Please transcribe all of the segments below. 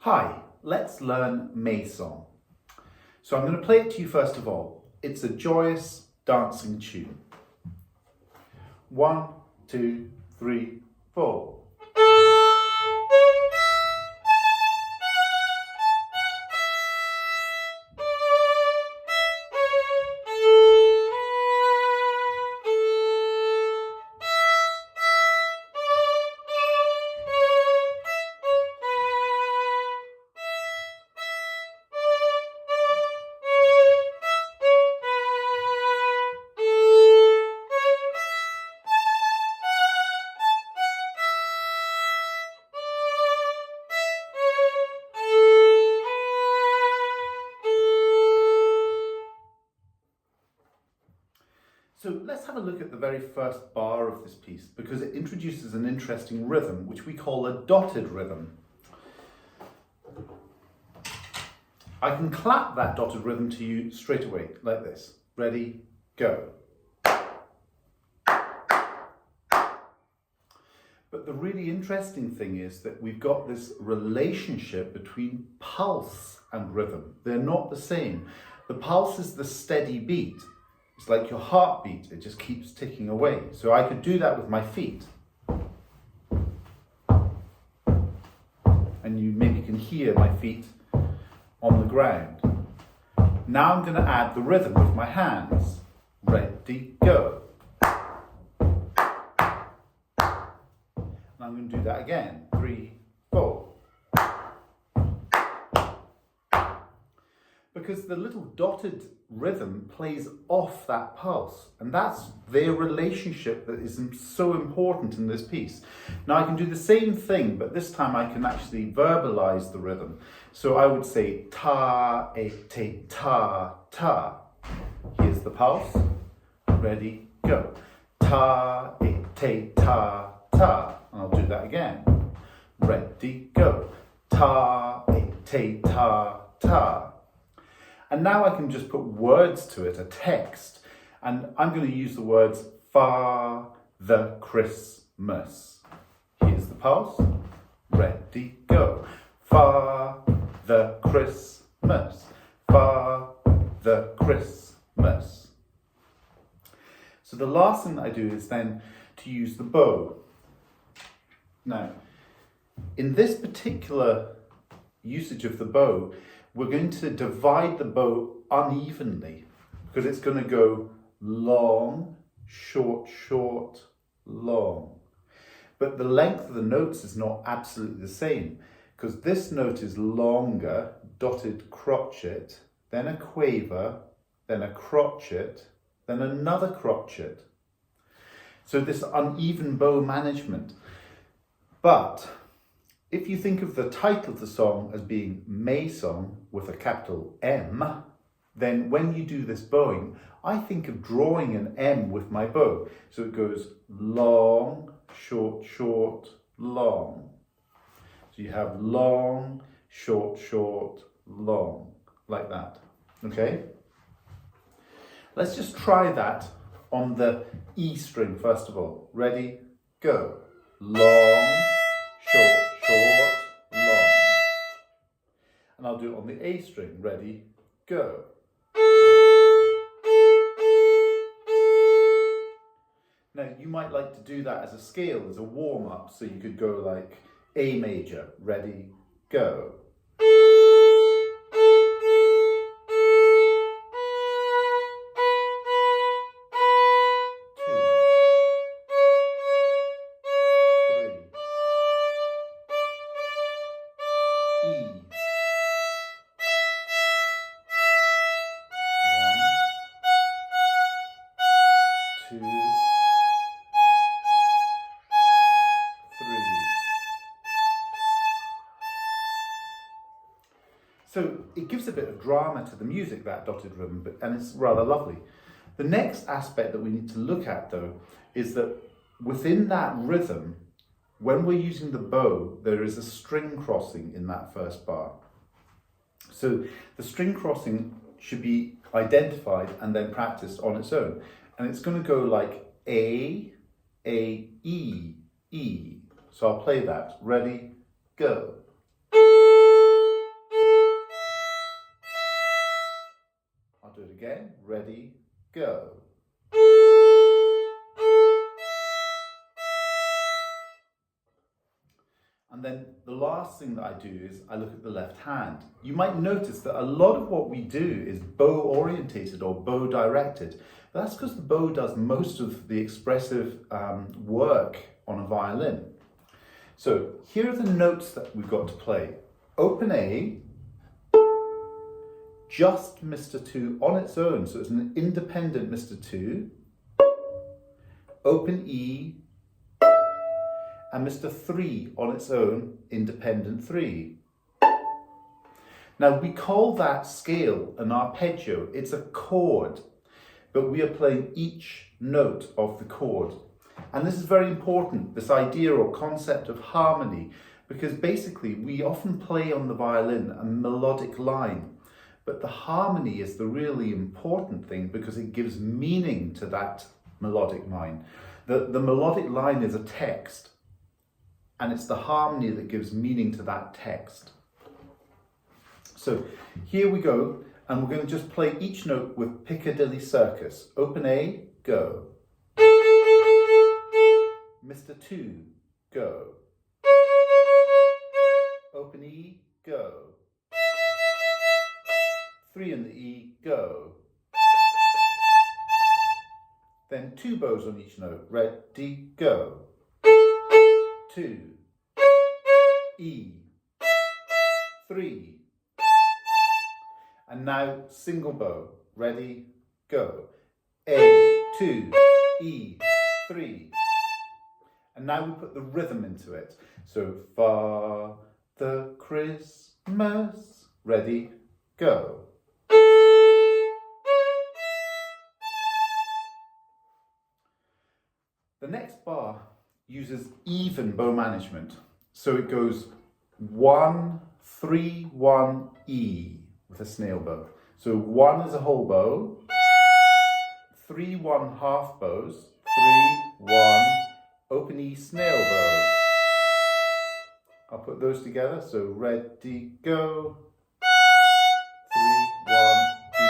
Hi, let's learn May Song. So I'm going to play it to you first of all. It's a joyous dancing tune. 1, 2, 3, 4. So let's have a look at the very first bar of this piece because it introduces an interesting rhythm which we call a dotted rhythm. I can clap that dotted rhythm to you straight away like this. Ready, go. But the really interesting thing is that we've got this relationship between pulse and rhythm. They're not the same. The pulse is the steady beat. It's like your heartbeat, it just keeps ticking away. So I could do that with my feet. And you maybe can hear my feet on the ground. Now I'm going to add the rhythm with my hands. Ready, go. And I'm going to do that again. 3, 4. Because the little dotted rhythm plays off that pulse, and that's their relationship that is so important in this piece. Now I can do the same thing, but this time I can actually verbalize the rhythm. So I would say ta, e, te, ta, ta. Here's the pulse. Ready, go. Ta, e, te, ta, ta. And I'll do that again. Ready, go. Ta, e, te, ta, ta. And now I can just put words to it, a text. And I'm going to use the words Father Christmas. Here's the pulse. Ready, go. Father Christmas. Father Christmas. So the last thing that I do is then to use the bow. Now, in this particular usage of the bow, we're going to divide the bow unevenly because it's going to go long, short, short, long. But the length of the notes is not absolutely the same because this note is longer, dotted crotchet, then a quaver, then a crotchet, then another crotchet. So this uneven bow management. But if you think of the title of the song as being May Song with a capital M, then when you do this bowing, I think of drawing an M with my bow. So it goes long, short, short, long. So you have long, short, short, long, like that. Okay? Let's just try that on the E string first of all. Ready? Go. Long, short, short, long. And I'll do it on the A string. Ready, go. Now you might like to do that as a scale, as a warm-up, so you could go like A major. Ready, go. So it gives a bit of drama to the music, that dotted rhythm, and it's rather lovely. The next aspect that we need to look at though is that within that rhythm, when we're using the bow, there is a string crossing in that first bar. So the string crossing should be identified and then practiced on its own. And it's going to go like A, E, E. So I'll play that. Ready, go. Again, ready, go. And then the last thing that I do is I look at the left hand. You might notice that a lot of what we do is bow orientated or bow directed. That's because the bow does most of the expressive work on a violin. So here are the notes that we've got to play. Open A, just Mr. 2 on its own, so it's an independent Mr. 2. Open E, and Mr. 3 on its own, independent 3. Now we call that scale an arpeggio. It's a chord, but we are playing each note of the chord. And this is very important, this idea or concept of harmony, because basically we often play on the violin a melodic line, but the harmony is the really important thing because it gives meaning to that melodic line. The melodic line is a text, and it's the harmony that gives meaning to that text. So here we go, and we're going to just play each note with Piccadilly Circus. Open A, go. Mr. 2, go. Open E, go. 3 in the E, go. Then 2 bows on each note. Ready, go. 2, E, 3. And now single bow. Ready, go. A, 2, E, 3. And now we put the rhythm into it. So Father Christmas. Ready, go. The next bar uses even bow management. So it goes 1, 3, 1, E with a snail bow. So 1 is a whole bow, 3, 1 half bows, 3, 1, open E snail bow. I'll put those together. So ready, go. 3, 1, E.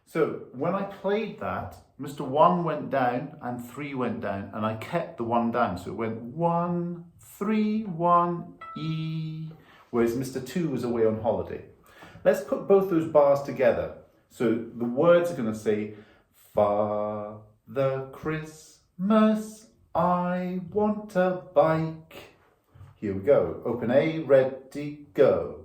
So when I played that, Mr. 1 went down and 3 went down, and I kept the 1 down. So it went 1, 3, 1, E, whereas Mr. 2 was away on holiday. Let's put both those bars together. So the words are going to say, Father Christmas, I want a bike. Here we go. Open A, ready, go.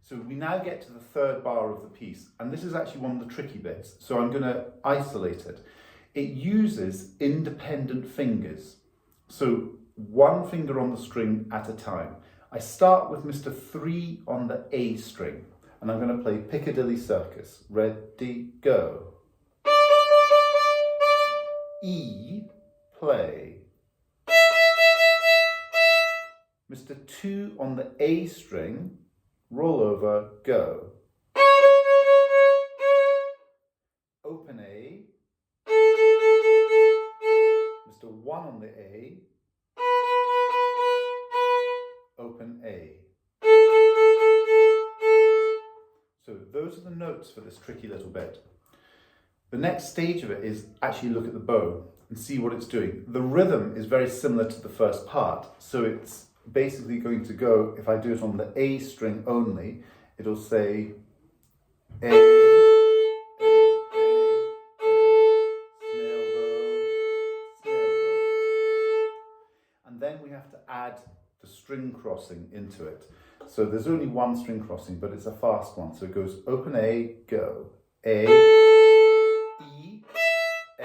So we now get to the third bar of the piece, and this is actually one of the tricky bits. So I'm going to isolate it. It uses independent fingers. So 1 finger on the string at a time. I start with Mr. 3 on the A string, and I'm going to play Piccadilly Circus. Ready, go. E, play. Mr. 2 on the A string, roll over, go. Open A. Mr. 1 on the A. Open A. So those are the notes for this tricky little bit. The next stage of it is actually look at the bow and see what it's doing. The rhythm is very similar to the first part. So it's basically going to go, if I do it on the A string only, it'll say A, snail bow, snail bow. And then we have to add the string crossing into it. So there's only 1 string crossing, but it's a fast one. So it goes open A, go. A, E, A.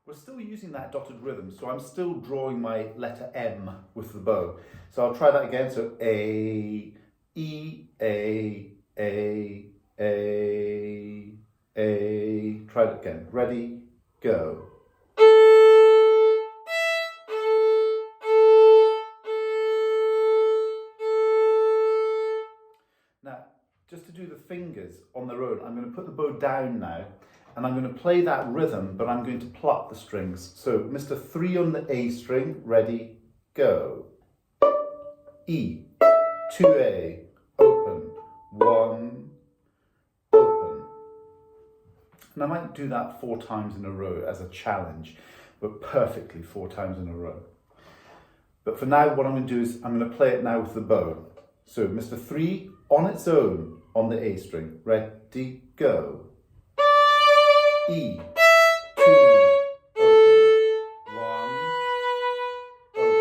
We're still using that dotted rhythm, so I'm still drawing my letter M with the bow. So I'll try that again. So A, E, A, A, A, A. Try it again. Ready, go. just to do the fingers on their own, I'm going to put the bow down now, and I'm going to play that rhythm, but I'm going to pluck the strings. So Mr. 3 on the A string, ready, go. E, 2A, open, 1, open. And I might do that 4 times in a row as a challenge, but perfectly 4 times in a row. But for now, what I'm going to do is I'm going to play it now with the bow. So Mr. 3 on its own on the A string, ready, go. E, 2, open, 1, open.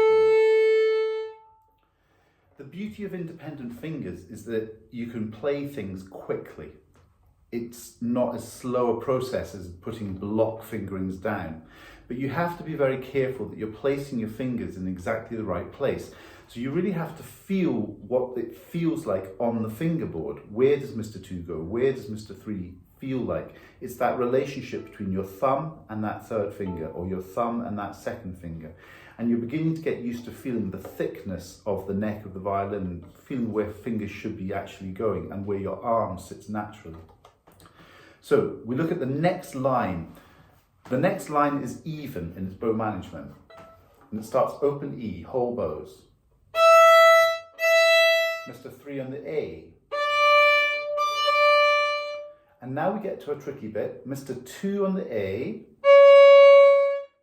The beauty of independent fingers is that you can play things quickly. It's not as slow a process as putting block fingerings down, but you have to be very careful that you're placing your fingers in exactly the right place. So you really have to feel what it feels like on the fingerboard. Where does Mr. 2 go? Where does Mr. 3 feel like? It's that relationship between your thumb and that third finger, or your thumb and that second finger. And you're beginning to get used to feeling the thickness of the neck of the violin, feeling where fingers should be actually going and where your arm sits naturally. So we look at the next line. The next line is even in its bow management. And it starts open E, whole bows. Mr. 3 on the A. And now we get to a tricky bit. Mr. 2 on the A.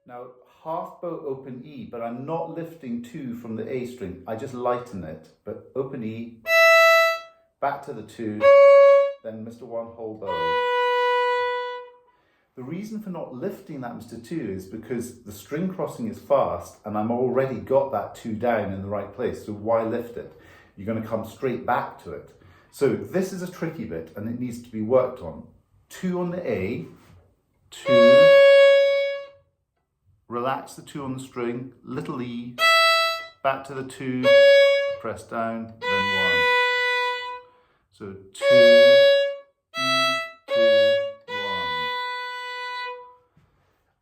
Now half bow open E, but I'm not lifting 2 from the A string. I just lighten it, but open E, back to the 2, then Mr. 1 whole bow. The reason for not lifting that Mr. 2 is because the string crossing is fast and I'm already got that 2 down in the right place. So why lift it? You're going to come straight back to it. So this is a tricky bit and it needs to be worked on. 2 on the A, 2, relax the 2 on the string, little E, back to the 2, press down, then 1. So 2,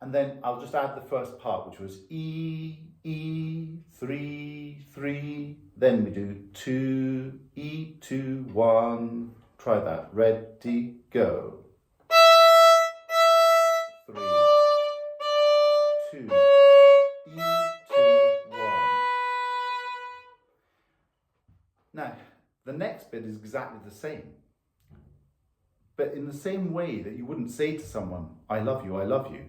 and then I'll just add the first part, which was E, E, 3, 3. Then we do 2, E, 2, 1. Try that. Ready, go. 3, 2, E, 2, 1. Now, the next bit is exactly the same. But in the same way that you wouldn't say to someone, I love you,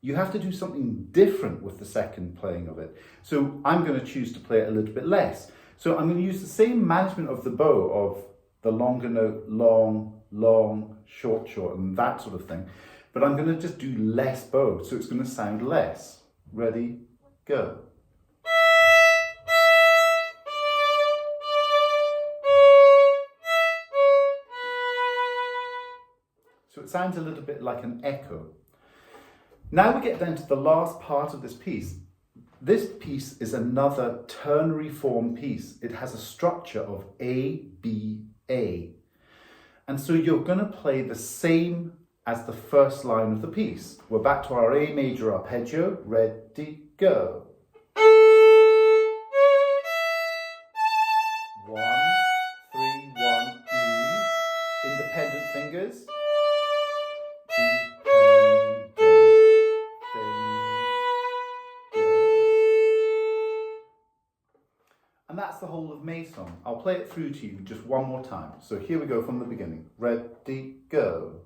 you have to do something different with the second playing of it. So I'm going to choose to play it a little bit less. So I'm going to use the same management of the bow of the longer note, long, long, short, short, and that sort of thing. But I'm going to just do less bow, so it's going to sound less. Ready, go. So it sounds a little bit like an echo. Now we get down to the last part of this piece. This piece is another ternary form piece. It has a structure of A, B, A. And so you're going to play the same as the first line of the piece. We're back to our A major arpeggio. Ready, go. 1, 3, 1, E. Independent fingers. And that's the whole of May's song. I'll play it through to you just one more time. So here we go from the beginning. Ready, go.